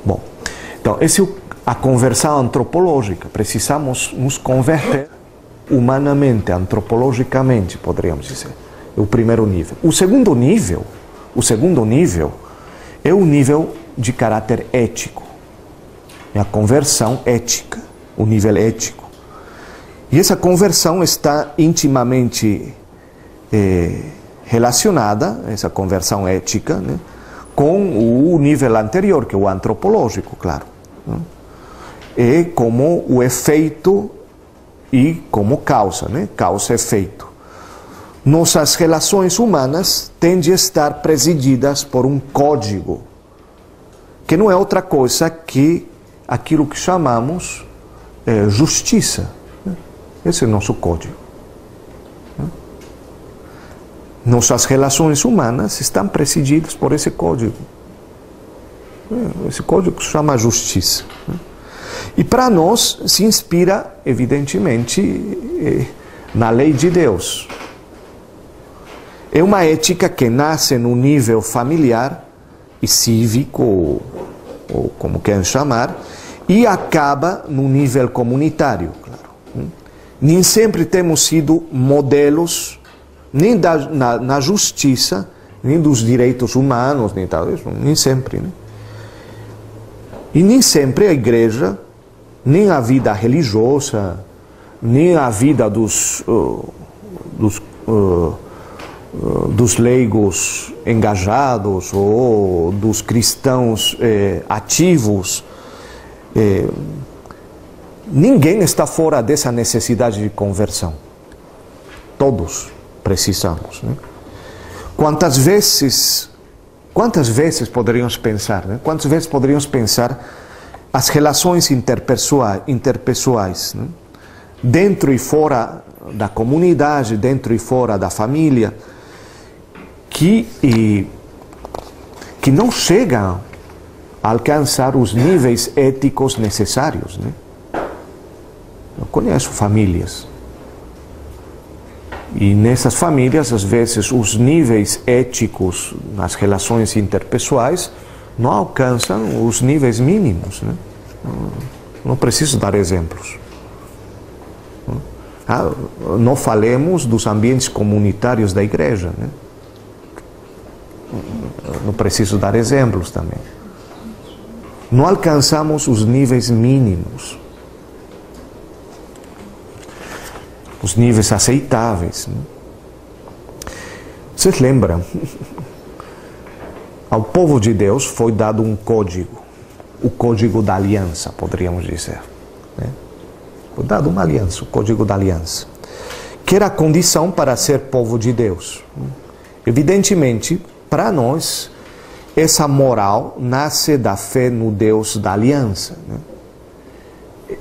Bom, então, essa é a conversão antropológica. Precisamos nos converter humanamente, antropologicamente, poderíamos dizer. É o primeiro nível. O segundo nível é o nível de caráter ético. É a conversão ética, o nível ético. E essa conversão está intimamente relacionada, essa conversão ética, né, com o nível anterior, que é o antropológico, claro. Né? É como o efeito e como causa, né? Causa e efeito. Nossas relações humanas tendem a estar presididas por um código, que não é outra coisa que aquilo que chamamos justiça. Esse é o nosso código. Nossas relações humanas estão presididas por esse código. Esse código se chama justiça. E para nós se inspira, evidentemente, na lei de Deus. É uma ética que nasce no nível familiar e cívico, ou como querem chamar, e acaba no nível comunitário, claro. Nem sempre temos sido modelos, nem na justiça, nem dos direitos humanos, nem tal isso, nem sempre. Né? E nem sempre a igreja, nem a vida religiosa, nem a vida dos leigos engajados ou dos cristãos ativos, ninguém está fora dessa necessidade de conversão. Todos precisamos. Né? Quantas vezes poderíamos pensar, né? Quantas vezes poderíamos pensar as relações interpessoais, né? Dentro e fora da comunidade, dentro e fora da família, que não chegam a alcançar os níveis éticos necessários. Né? Eu conheço famílias. E nessas famílias, às vezes, os níveis éticos nas relações interpessoais não alcançam os níveis mínimos. Né? Não preciso dar exemplos. Não falemos dos ambientes comunitários da igreja. Né? Não preciso dar exemplos também. Não alcançamos os níveis mínimos. Os níveis aceitáveis. Né? Vocês lembram? Ao povo de Deus foi dado um código, o código da aliança, poderíamos dizer. Né? Foi dado uma aliança, o código da aliança, que era a condição para ser povo de Deus. Evidentemente, para nós, essa moral nasce da fé no Deus da aliança. Né?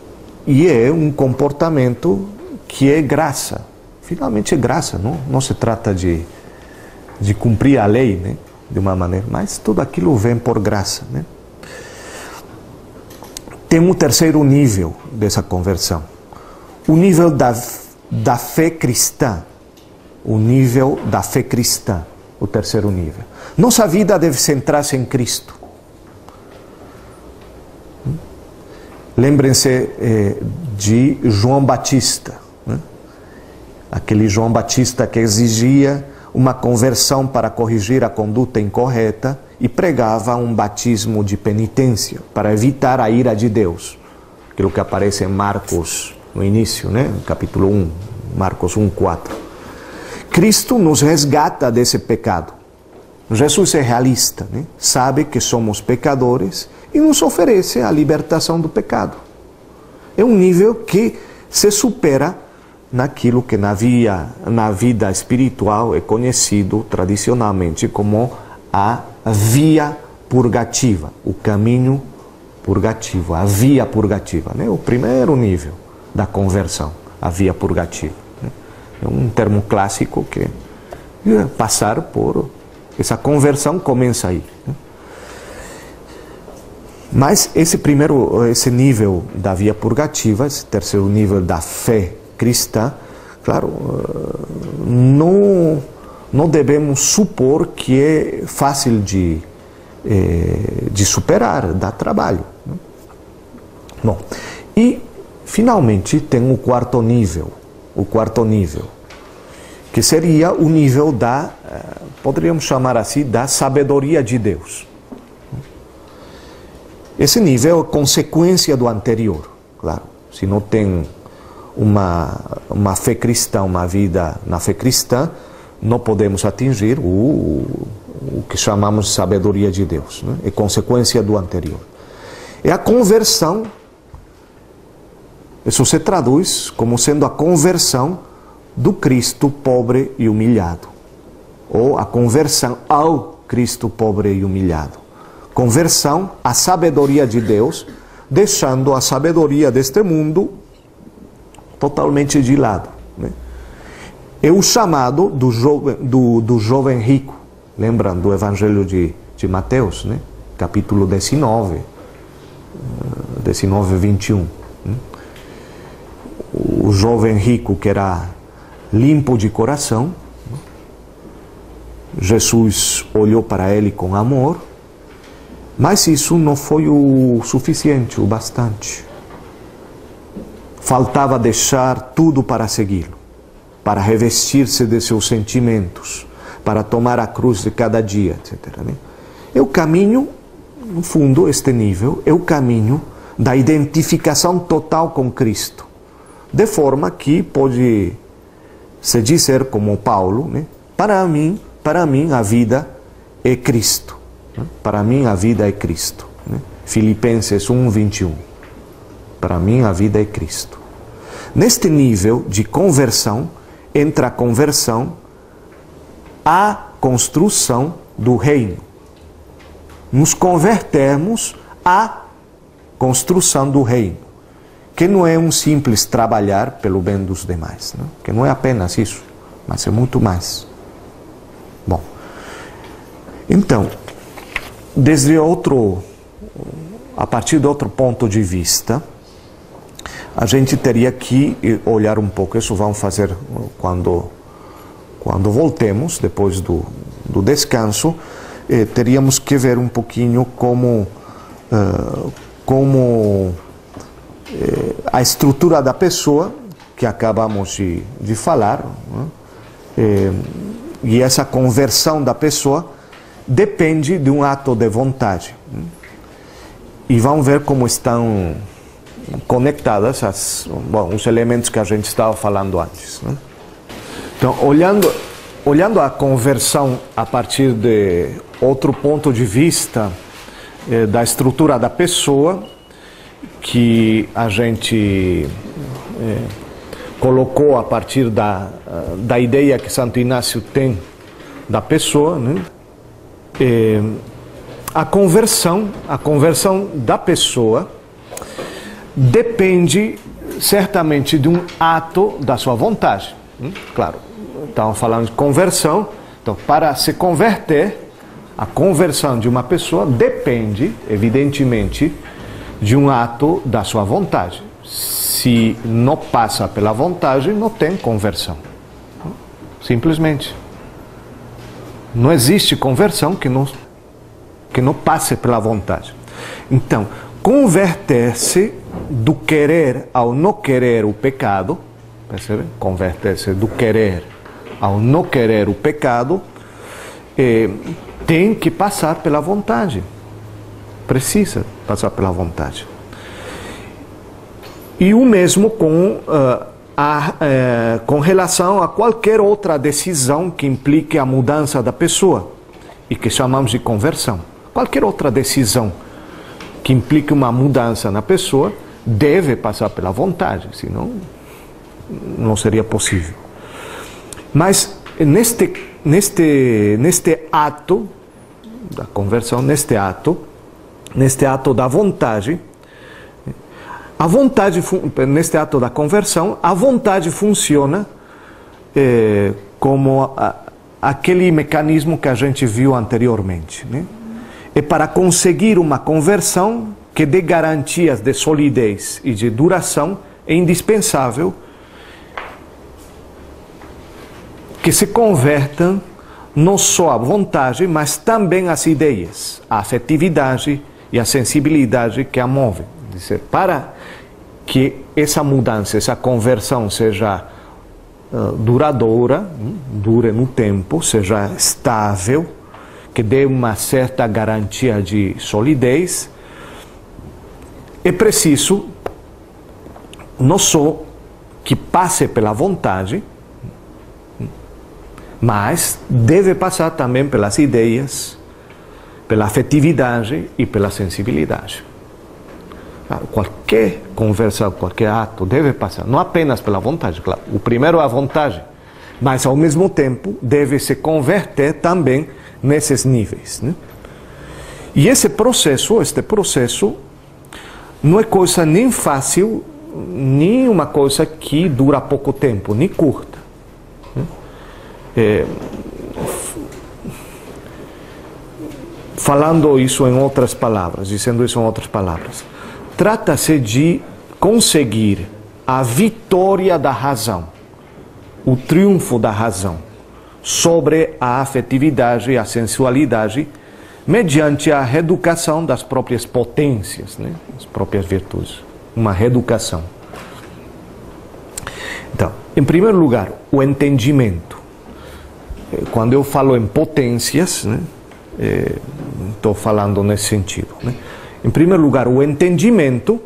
E é um comportamento que é graça. Finalmente é graça, não se trata de cumprir a lei, né? De uma maneira, mas tudo aquilo vem por graça. Né? Tem um terceiro nível dessa conversão, o nível da fé cristã, o nível da fé cristã, o terceiro nível. Nossa vida deve centrar-se em Cristo. Lembrem-se de João Batista, né? Aquele João Batista que exigia uma conversão para corrigir a conduta incorreta e pregava um batismo de penitência para evitar a ira de Deus. Aquilo que aparece em Marcos, no início, né? Capítulo 1, Marcos 1:4. Cristo nos resgata desse pecado. Jesus é realista, né? Sabe que somos pecadores e nos oferece a libertação do pecado. É um nível que se supera naquilo que na vida espiritual é conhecido tradicionalmente como a via purgativa, o caminho purgativo, a via purgativa, né? O primeiro nível da conversão, a via purgativa. Né? É um termo clássico que passar por essa conversão começa aí. Né? Mas esse nível da via purgativa, esse terceiro nível da fé cristã, claro, não devemos supor que é fácil de de superar, dá trabalho. Bom, e finalmente tem o quarto nível, que seria o nível da, poderíamos chamar assim, da sabedoria de Deus. Esse nível é consequência do anterior, claro. Se não tem uma fé cristã, uma vida na fé cristã, não podemos atingir o que chamamos de sabedoria de Deus, né? É consequência do anterior. É a conversão, isso se traduz como sendo a conversão do Cristo pobre e humilhado, ou a conversão ao Cristo pobre e humilhado. Conversão à sabedoria de Deus, deixando a sabedoria deste mundo totalmente de lado, né? É o chamado do jovem rico, lembram do Evangelho de Mateus, né? Capítulo 19, 21. Né? O jovem rico que era limpo de coração, né? Jesus olhou para ele com amor, mas isso não foi o suficiente, o bastante. Faltava deixar tudo para segui-lo, para revestir-se de seus sentimentos, para tomar a cruz de cada dia, etc. Né? É o caminho, no fundo, este nível, é o caminho da identificação total com Cristo, de forma que pode se dizer, como Paulo, né? Para mim a vida é Cristo. Para mim a vida é Cristo. Filipenses 1, 21. Para mim a vida é Cristo. Neste nível de conversão, entra a conversão à construção do reino. Nos convertemos à construção do reino, que não é um simples trabalhar pelo bem dos demais, né? Que não é apenas isso, mas é muito mais. Bom, então, a partir de outro ponto de vista, a gente teria que olhar um pouco, isso vamos fazer quando voltemos, depois do descanso, teríamos que ver um pouquinho como a estrutura da pessoa, que acabamos de falar, né? E essa conversão da pessoa depende de um ato de vontade. E vamos ver como estão conectadas os elementos que a gente estava falando antes, né? Então, olhando a conversão a partir de outro ponto de vista da estrutura da pessoa, que a gente colocou a partir da ideia que Santo Inácio tem da pessoa, né? A conversão da pessoa depende certamente de um ato da sua vontade. Claro, estamos falando de conversão, então para se converter, a conversão de uma pessoa depende, evidentemente, de um ato da sua vontade. Se não passa pela vontade, não tem conversão. Simplesmente. Não existe conversão que não passe pela vontade. Então, converter-se do querer ao não querer o pecado, percebe? Converter-se do querer ao não querer o pecado, tem que passar pela vontade. Precisa passar pela vontade. E o mesmo com relação a qualquer outra decisão que implique a mudança da pessoa e que chamamos de conversão. Qualquer outra decisão que implique uma mudança na pessoa deve passar pela vontade, senão não seria possível. Mas neste ato da conversão, neste ato da vontade, neste ato da conversão, a vontade funciona como aquele mecanismo que a gente viu anteriormente, né? E para conseguir uma conversão que dê garantias de solidez e de duração, é indispensável que se convertam não só a vontade, mas também as ideias, a afetividade e a sensibilidade que a movem. Dizer, para que essa mudança, essa conversão seja duradoura, dure no tempo, seja estável, que dê uma certa garantia de solidez, é preciso não só que passe pela vontade, mas deve passar também pelas ideias, pela afetividade e pela sensibilidade. Qualquer conversa, qualquer ato deve passar, não apenas pela vontade, claro. O primeiro é a vontade, mas ao mesmo tempo deve se converter também nesses níveis, né? E este processo não é coisa nem fácil, nem uma coisa que dura pouco tempo, nem curta. Falando isso em outras palavras, dizendo isso em outras palavras, trata-se de conseguir a vitória da razão, o triunfo da razão sobre a afetividade e a sensualidade, mediante a reeducação das próprias potências, né? As próprias virtudes, uma reeducação. Então, em primeiro lugar, o entendimento. Quando eu falo em potências, né, estou falando nesse sentido, né? Em primeiro lugar, o entendimento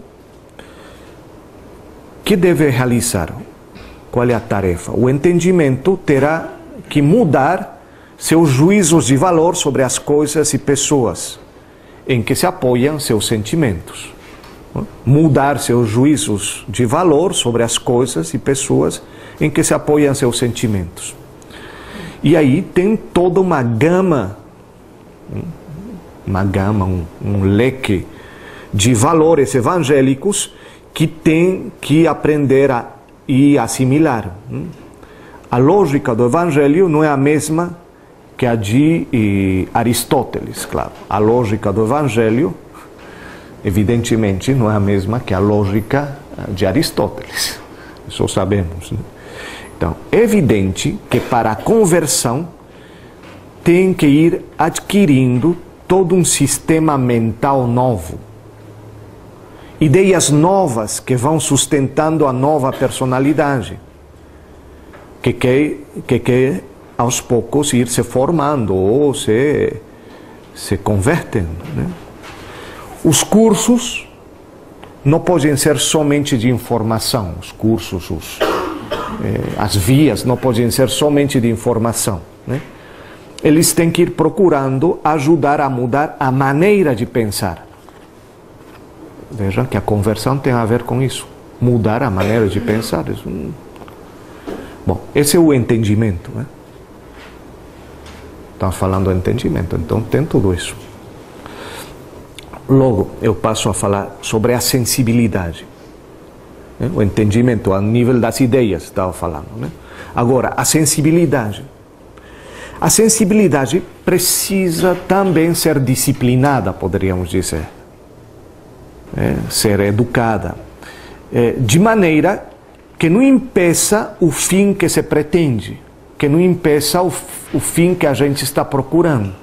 que deve realizar. Qual é a tarefa? O entendimento terá que mudar seus juízos de valor sobre as coisas e pessoas em que se apoiam seus sentimentos. Mudar seus juízos de valor sobre as coisas e pessoas em que se apoiam seus sentimentos. E aí tem toda uma gama, um leque de valores evangélicos que tem que aprender e assimilar. A lógica do Evangelho não é a mesma que a de Aristóteles, claro. A lógica do Evangelho, evidentemente, não é a mesma que a lógica de Aristóteles. Isso sabemos, né? Então, é evidente que para a conversão tem que ir adquirindo todo um sistema mental novo. Ideias novas que vão sustentando a nova personalidade, que quer aos poucos ir se formando ou se convertendo, né? Os cursos não podem ser somente de informação, os cursos, as vias não podem ser somente de informação, né? Eles têm que ir procurando ajudar a mudar a maneira de pensar. Vejam que a conversão tem a ver com isso, mudar a maneira de pensar. Bom, esse é o entendimento, né? Estamos falando do entendimento, então tem tudo isso. Logo, eu passo a falar sobre a sensibilidade, né? O entendimento a nível das ideias, estava falando, né? Agora, a sensibilidade. A sensibilidade precisa também ser disciplinada, poderíamos dizer. Ser educada, de maneira que não impeça o fim que se pretende, que não impeça o fim que a gente está procurando.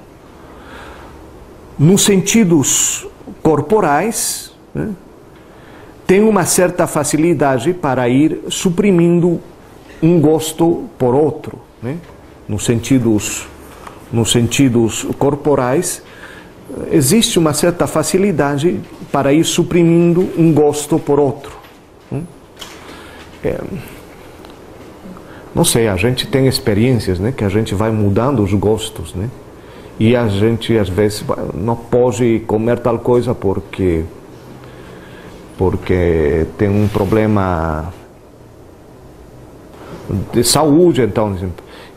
Nos sentidos corporais, né, tem uma certa facilidade para ir suprimindo um gosto por outro, né? Nos sentidos corporais, existe uma certa facilidade para ir suprimindo um gosto por outro. Não sei, a gente tem experiências, né, que a gente vai mudando os gostos, né? E a gente às vezes não pode comer tal coisa porque tem um problema de saúde, então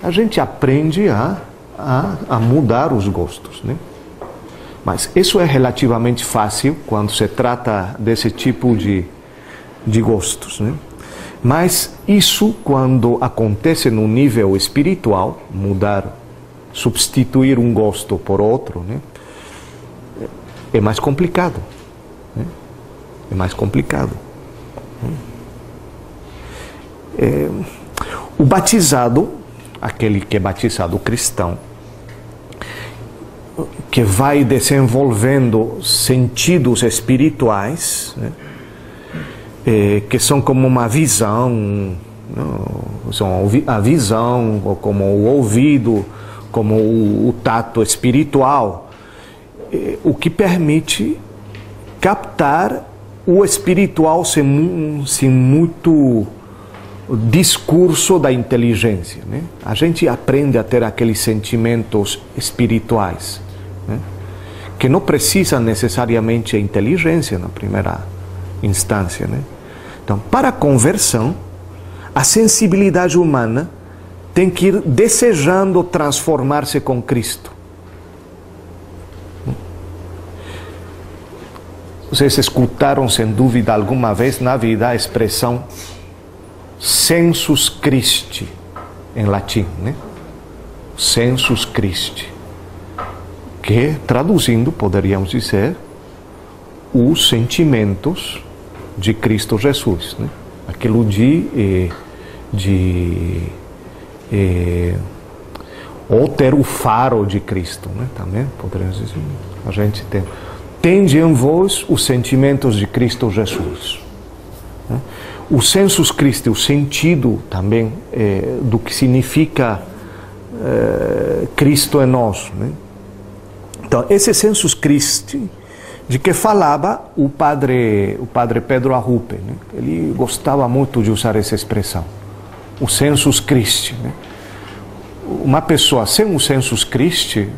a gente aprende a mudar os gostos, né? Mas isso é relativamente fácil quando se trata desse tipo de gostos, né? Mas isso, quando acontece no nível espiritual, mudar, substituir um gosto por outro, né, é mais complicado, né? É mais complicado. O batizado, aquele que é batizado cristão, que vai desenvolvendo sentidos espirituais, né? Que são como uma visão, não? São a visão, ou como o ouvido, como o tato espiritual, o que permite captar o espiritual sem muito discurso da inteligência, né? A gente aprende a ter aqueles sentimentos espirituais, né? Que não precisam necessariamente a inteligência na primeira instância, né? Então, para a conversão, a sensibilidade humana tem que ir desejando transformar-se com Cristo. Vocês escutaram, sem dúvida alguma vez na vida, a expressão sensus Christi, em latim, né? Sensus Christi, que, traduzindo, poderíamos dizer, os sentimentos de Cristo Jesus, né? Aquilo ou ter o faro de Cristo, né? Também poderíamos dizer, a gente tem. Tende em vós os sentimentos de Cristo Jesus, né? O sensus Christi, o sentido também do que significa Cristo em nós, né? Então, esse sensus Christi, de que falava o padre Pedro Arrupe, né? Ele gostava muito de usar essa expressão, o sensus Christi, né? Uma pessoa sem o sensus Christi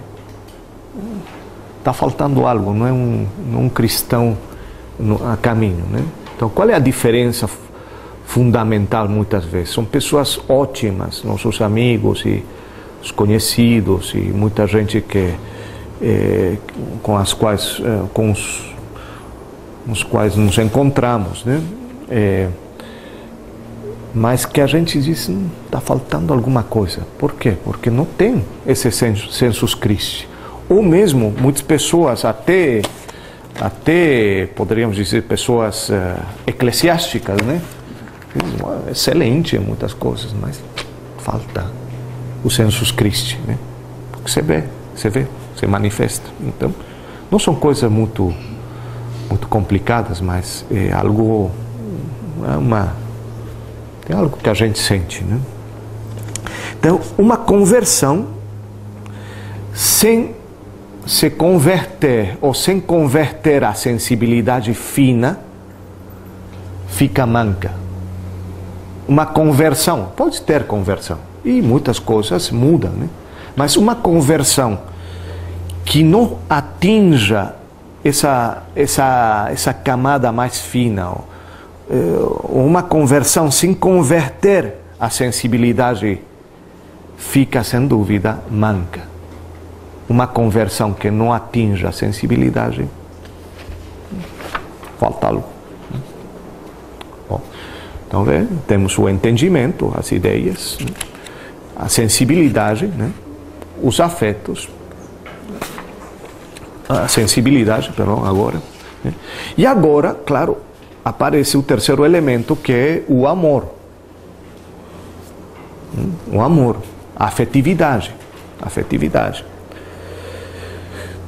está faltando algo, não é um cristão a caminho, né? Então, qual é a diferença fundamental muitas vezes? São pessoas ótimas, nossos amigos e os conhecidos e muita gente com os quais nos encontramos, né? Mas que a gente diz, está faltando alguma coisa. Por quê? Porque não tem esse sensus Christi. Ou mesmo, muitas pessoas, até poderíamos dizer, pessoas eclesiásticas, né? Excelente em muitas coisas, mas falta o sensus Christi, né? Porque você vê, se manifesta. Então, não são coisas muito complicadas, mas é algo, tem algo que a gente sente, né? Então, uma conversão sem se converter ou sem converter a sensibilidade fina fica manca. Uma conversão, pode ter conversão e muitas coisas mudam, né? Mas uma conversão que não atinja essa camada mais fina, ou uma conversão sem converter a sensibilidade, fica sem dúvida manca. Uma conversão que não atinja a sensibilidade, falta algo. Bom, então temos o entendimento, as ideias, né? A sensibilidade, né? Os afetos, a sensibilidade, perdão, agora, né? E agora, claro, aparece o terceiro elemento, que é o amor. O amor, a afetividade.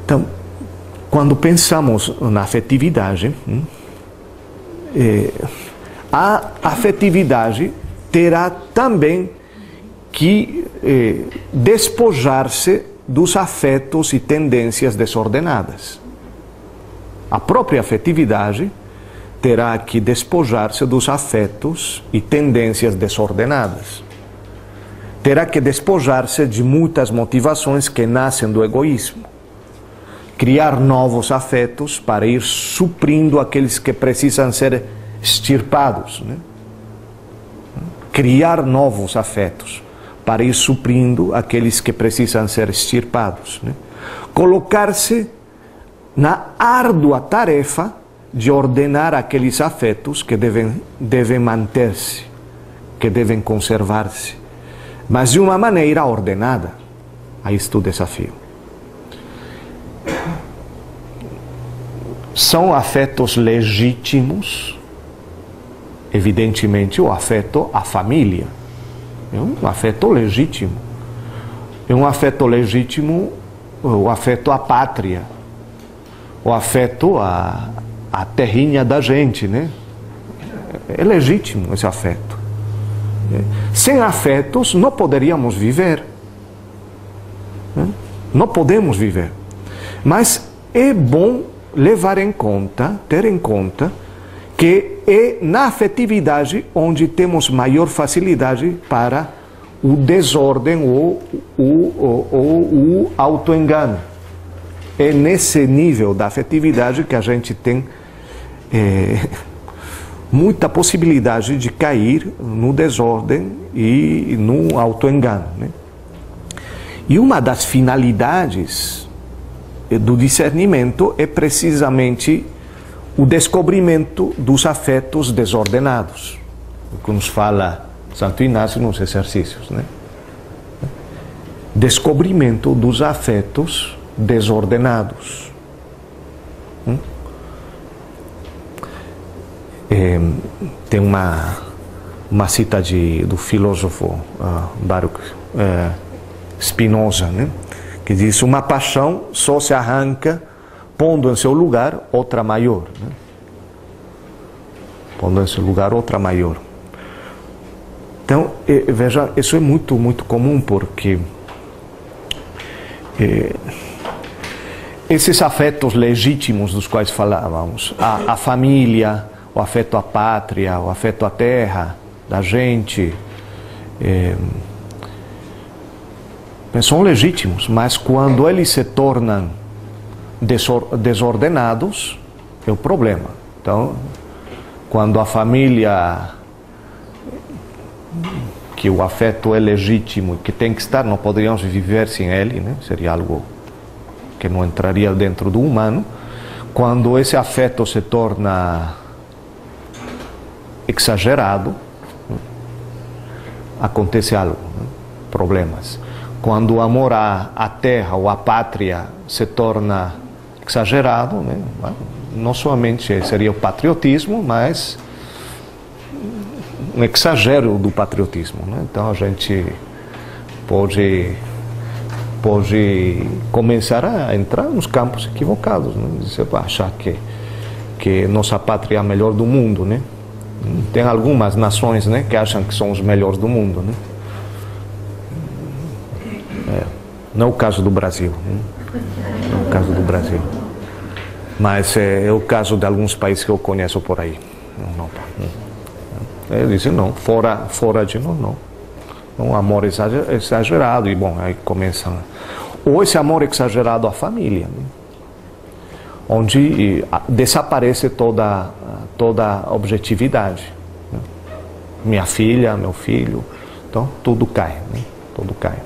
Então, quando pensamos na afetividade, a afetividade terá também que despojar-se dos afetos e tendências desordenadas. A própria afetividade terá que despojar-se dos afetos e tendências desordenadas. Terá que despojar-se de muitas motivações que nascem do egoísmo. Criar novos afetos para ir suprindo aqueles que precisam ser extirpados, né? Criar novos afetos para ir suprindo aqueles que precisam ser extirpados, né? Colocar-se na árdua tarefa de ordenar aqueles afetos que devem manter-se, que devem conservar-se, mas de uma maneira ordenada. Aí está o desafio. São afetos legítimos, evidentemente, o afeto à família. É um afeto legítimo. É um afeto legítimo o afeto à pátria, o afeto à terrinha da gente, né? É legítimo esse afeto. Sem afetos não poderíamos viver. Não podemos viver. Mas é bom levar em conta, ter em conta, que é na afetividade onde temos maior facilidade para o desordem ou o autoengano. É nesse nível da afetividade que a gente tem muita possibilidade de cair no desordem e no autoengano, né? E uma das finalidades do discernimento é precisamente o descobrimento dos afetos desordenados, o que nos fala Santo Inácio nos exercícios, né? Descobrimento dos afetos desordenados. Tem uma cita do filósofo Baruch Spinoza, né? Que diz: uma paixão só se arranca pondo em seu lugar outra maior, né? Pondo em seu lugar outra maior. Então, veja, isso é muito, muito comum, porque esses afetos legítimos dos quais falávamos, a família, o afeto à pátria, o afeto à terra, da gente, são legítimos, mas quando eles se tornam desordenados, é o problema. Então, quando a família, que o afeto é legítimo, que tem que estar, não poderíamos viver sem ele, né? Seria algo que não entraria dentro do humano. Quando esse afeto se torna exagerado, acontece algo, né? Problemas. Quando o amor à terra ou à pátria se torna exagerado, né? Não somente seria o patriotismo, mas um exagero do patriotismo, né? Então a gente pode começar a entrar nos campos equivocados, né? Você vai achar que nossa pátria é a melhor do mundo, né? Tem algumas nações, né, que acham que são os melhores do mundo, né? Não é o caso do Brasil, né? Não é o caso do Brasil. Mas é o caso de alguns países que eu conheço por aí. Eles dizem não, fora de nós não. Um amor exagerado, e bom, aí começa. Ou esse amor exagerado à família, né? Onde desaparece toda objetividade, né? Minha filha, meu filho, então tudo cai, né? Tudo cai.